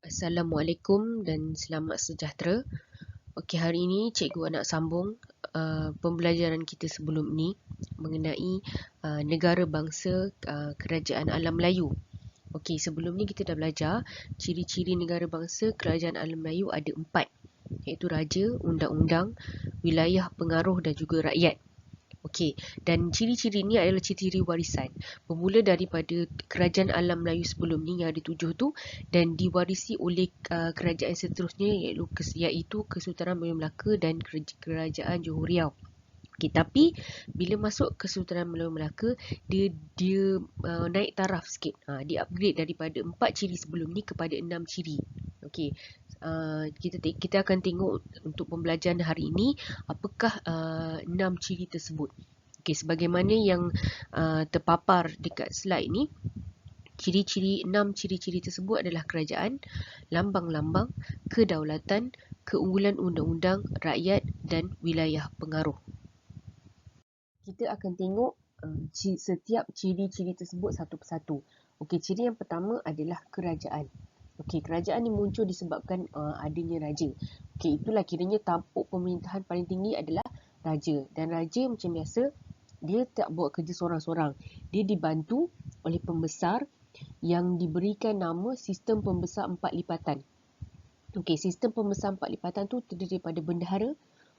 Assalamualaikum dan selamat sejahtera. Okey, hari ini cikgu nak sambung pembelajaran kita sebelum ni mengenai negara bangsa kerajaan alam Melayu. Okey, sebelum ni kita dah belajar ciri-ciri negara bangsa kerajaan alam Melayu ada 4, iaitu raja, undang-undang, wilayah pengaruh dan juga rakyat. Okey, dan ciri-ciri ni adalah ciri-ciri warisan. Bermula daripada kerajaan alam Melayu sebelum ni yang ada 7 tu dan diwarisi oleh kerajaan seterusnya iaitu Kesultanan Melayu Melaka dan kerajaan Johor Riau. Okey, tapi bila masuk Kesultanan Melayu Melaka, dia naik taraf sikit. Dia upgrade daripada 4 ciri sebelum ni kepada 6 ciri. Okey. Kita akan tengok untuk pembelajaran hari ini apakah 6 ciri tersebut. Okey, sebagaimana yang terpapar dekat slide ni, 6 ciri-ciri tersebut adalah kerajaan, lambang-lambang, kedaulatan, keunggulan undang-undang, rakyat dan wilayah pengaruh. Kita akan tengok setiap ciri-ciri tersebut satu persatu. Okey, ciri yang pertama adalah kerajaan. Okey, kerajaan ni muncul disebabkan adanya raja. Okey, itulah kiranya tampuk pemerintahan paling tinggi adalah raja. Dan raja macam biasa, dia tak buat kerja seorang-seorang. Dia dibantu oleh pembesar yang diberikan nama sistem pembesar 4 lipatan. Okey, sistem pembesar 4 lipatan tu terdiri daripada bendahara,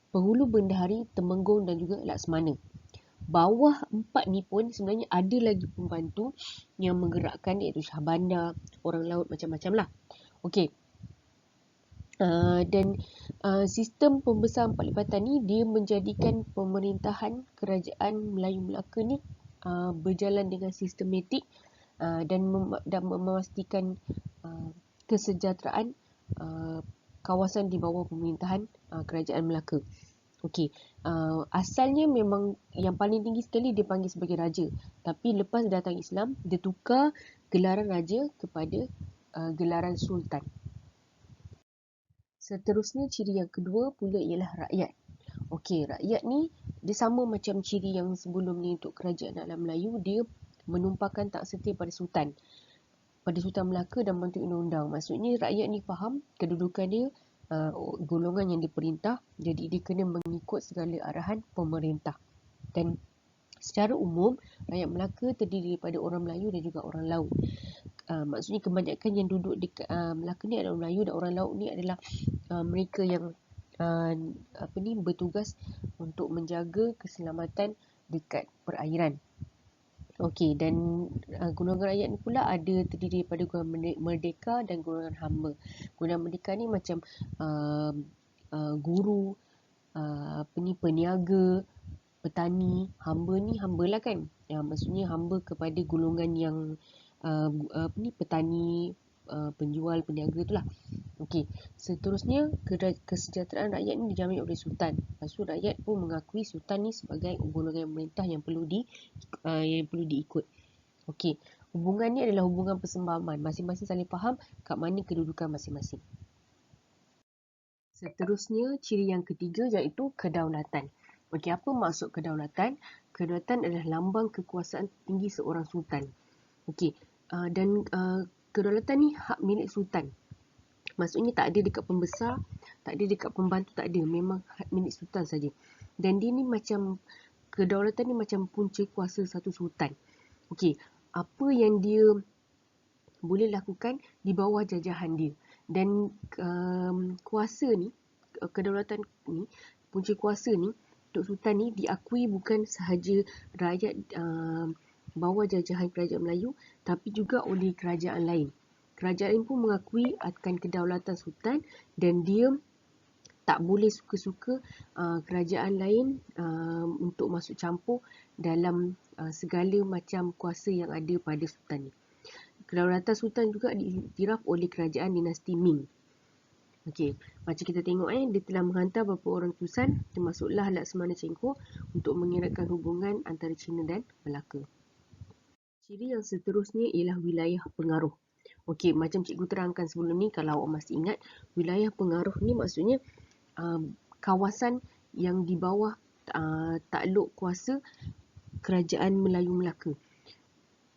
penghulu bendahari, temenggung dan juga laksamana. Bawah 4 ni pun sebenarnya ada lagi pembantu yang menggerakkan, iaitu syahbandar, orang laut, macam-macam lah. Okey. Dan sistem pembesar 4 lipatan ni dia menjadikan pemerintahan kerajaan Melayu Melaka ni berjalan dengan sistematik dan memastikan kesejahteraan kawasan di bawah pemerintahan kerajaan Melaka. Okey, asalnya memang yang paling tinggi sekali dia panggil sebagai raja. Tapi lepas datang Islam, dia tukar gelaran raja kepada gelaran sultan. Seterusnya, ciri yang kedua pula ialah rakyat. Okey, rakyat ni dia sama macam ciri yang sebelum ni untuk kerajaan alam Melayu. Dia menumpahkan tak setia pada Sultan Melaka dan membentuk undang-undang. Maksudnya rakyat ni faham kedudukan dia, golongan yang diperintah, jadi dia kena mengikut segala arahan pemerintah. Dan secara umum rakyat Melaka terdiri daripada orang Melayu dan juga orang Laut. Maksudnya kebanyakan yang duduk di Melaka ni adalah orang Melayu, dan orang Laut ni adalah mereka yang bertugas untuk menjaga keselamatan dekat perairan. Okey, dan golongan rakyat ni pula ada terdiri daripada golongan merdeka dan golongan hamba. Golongan merdeka ni macam guru, peniaga, petani. Hamba ni hamba lah kan. Maksudnya hamba kepada golongan yang petani, penjual, peniaga tu lah. Okey, seterusnya kesejahteraan rakyat ni dijamin oleh sultan. Lepas tu rakyat pun mengakui sultan ni sebagai golongan pemerintah yang perlu diikut. Okey, hubungan ni adalah hubungan persembahan. Masing-masing saling faham kat mana kedudukan masing-masing. Seterusnya, ciri yang ketiga iaitu kedaulatan. Okey, apa maksud kedaulatan? Kedaulatan adalah lambang kekuasaan tinggi seorang sultan. Okey, dan kedaulatan ni hak milik sultan. Maksudnya tak ada dekat pembesar, tak ada dekat pembantu, tak ada. Memang hak milik sultan saja. Dan dia ni macam, kedaulatan ni macam punca kuasa satu sultan. Okey, apa yang dia boleh lakukan di bawah jajahan dia. Dan kuasa ni, kedaulatan ni, punca kuasa ni untuk sultan ni diakui bukan sahaja rakyat bawah jajahan kerajaan Melayu, tapi juga oleh kerajaan lain. Kerajaan lain pun mengakui akan kedaulatan sultan, dan dia tak boleh suka-suka kerajaan lain untuk masuk campur dalam segala macam kuasa yang ada pada sultan ni. Kedaulatan sultan juga diiktiraf oleh kerajaan dinasti Ming. Okey, macam kita tengok dia telah menghantar beberapa orang utusan termasuklah Laksamana Chengkor untuk mengeratkan hubungan antara China dan Melaka. Ciri yang seterusnya ialah wilayah pengaruh. Okey, macam cikgu terangkan sebelum ni, kalau awak masih ingat, wilayah pengaruh ni maksudnya kawasan yang di bawah takluk kuasa kerajaan Melayu Melaka.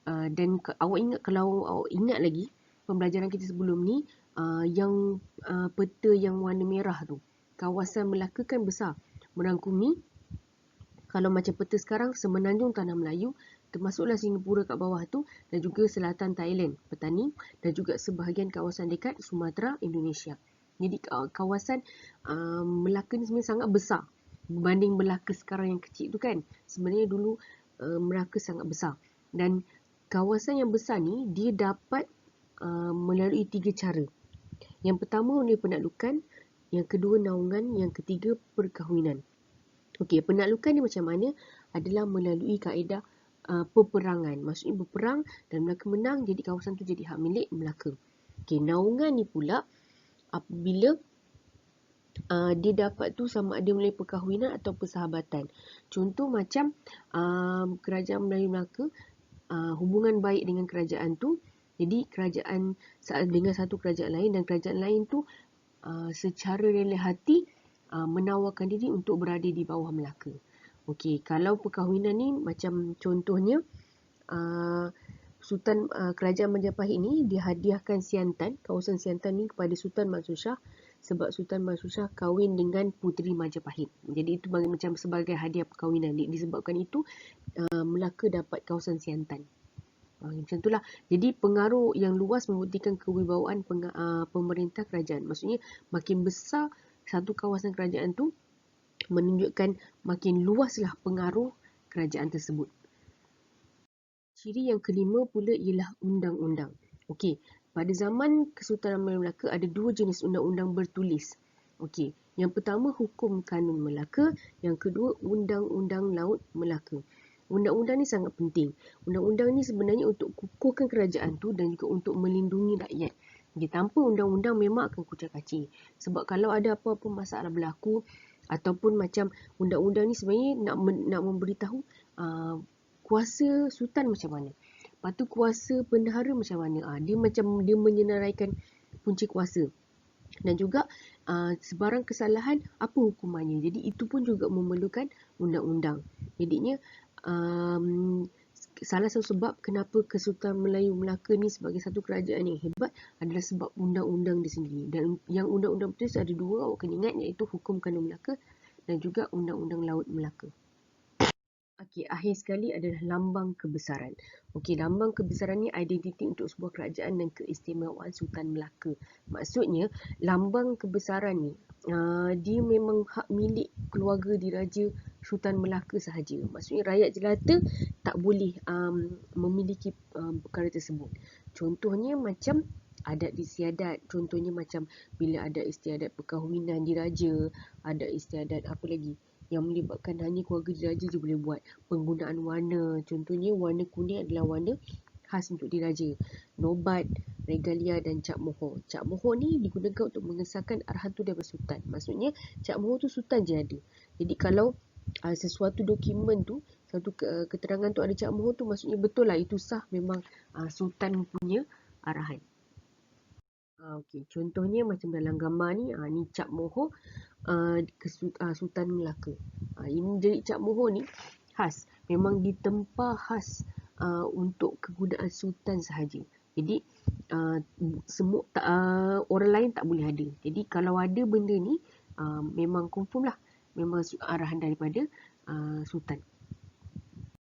Dan awak ingat, kalau awak ingat lagi, pembelajaran kita sebelum ni, yang peta yang warna merah tu, kawasan Melaka kan besar, merangkumi kalau macam peta sekarang semenanjung Tanah Melayu, termasuklah Singapura kat bawah tu, dan juga selatan Thailand, Petani, dan juga sebahagian kawasan dekat Sumatera, Indonesia. Jadi kawasan Melaka ni sebenarnya sangat besar berbanding Melaka sekarang yang kecil tu kan. Sebenarnya dulu Melaka sangat besar. Dan kawasan yang besar ni dia dapat melalui 3 cara. Yang pertama oleh penaklukan, yang kedua naungan, yang ketiga perkahwinan. Okey, penaklukan ni macam mana? Adalah melalui kaedah peperangan. Maksudnya berperang dan Melaka menang, jadi kawasan tu jadi hak milik Melaka. Okey, naungan ni pula apabila dia dapat tu sama ada melalui perkahwinan atau persahabatan. Contoh macam kerajaan Melayu Melaka hubungan baik dengan kerajaan tu, jadi kerajaan dengan satu kerajaan lain, dan kerajaan lain tu secara rela hati menawarkan diri untuk berada di bawah Melaka. Okey, kalau perkahwinan ni macam contohnya Sultan Kerajaan Majapahit ni dihadiahkan Siantan, kawasan Siantan ni kepada Sultan Mansur Shah sebab Sultan Mansur Shah kahwin dengan puteri Majapahit. Jadi itu macam sebagai hadiah perkahwinan. Disebabkan itu Melaka dapat kawasan Siantan. Macam itulah. Jadi pengaruh yang luas membuktikan kewibawaan pemerintah kerajaan. Maksudnya makin besar satu kawasan kerajaan tu menunjukkan makin luaslah pengaruh kerajaan tersebut. Ciri yang kelima pula ialah undang-undang. Okey, pada zaman Kesultanan Melayu Melaka ada dua jenis undang-undang bertulis. Okey, yang pertama Hukum Kanun Melaka, yang kedua Undang-Undang Laut Melaka. Undang-undang ni sangat penting. Undang-undang ni sebenarnya untuk kukuhkan kerajaan tu dan juga untuk melindungi rakyat. Okay, tanpa undang-undang memang akan kucak-kacir. Sebab kalau ada apa-apa masalah berlaku ataupun macam undang-undang ni sebenarnya nak memberitahu kuasa sultan macam mana. Lepas tu kuasa bendahara macam mana. Dia menyenaraikan punca kuasa. Dan juga sebarang kesalahan apa hukumannya. Jadi itu pun juga memerlukan undang-undang. Jadinya salah satu sebab kenapa Kesultanan Melayu Melaka ni sebagai satu kerajaan yang hebat adalah sebab undang-undang dia sendiri. Dan yang undang-undang bertulis ada dua, awak kena ingat, iaitu Hukum Kanun Melaka dan juga Undang-Undang Laut Melaka. Okey, akhir sekali adalah lambang kebesaran. Okey, lambang kebesaran ni identiti untuk sebuah kerajaan dan keistimewaan Sultan Melaka. Maksudnya, lambang kebesaran ni dia memang hak milik keluarga diraja Sultan Melaka sahaja. Maksudnya rakyat jelata tak boleh memiliki perkara tersebut. Contohnya macam adat istiadat. Contohnya macam bila ada istiadat perkahwinan diraja, ada istiadat apa lagi yang melibatkan hanya keluarga diraja je boleh buat. Penggunaan warna, contohnya warna kuning adalah warna khas untuk diraja. Nobat, regalia dan cap mohor. Cap mohor ni digunakan untuk mengesahkan arahan tu daripada sultan. Maksudnya cap mohor tu sultan je ada. Jadi kalau sesuatu dokumen tu, satu keterangan tu ada cap mohor tu, maksudnya betul lah itu sah, memang sultan punya arahan. Okey, contohnya macam dalam gambar ni, ni cap mohor Sultan Melaka. Ini jadi cap mohor ni khas, memang ditempa khas untuk kegunaan sultan sahaja. Jadi semua orang lain tak boleh ada. Jadi kalau ada benda ni memang confirm lah, memang arahan daripada sultan.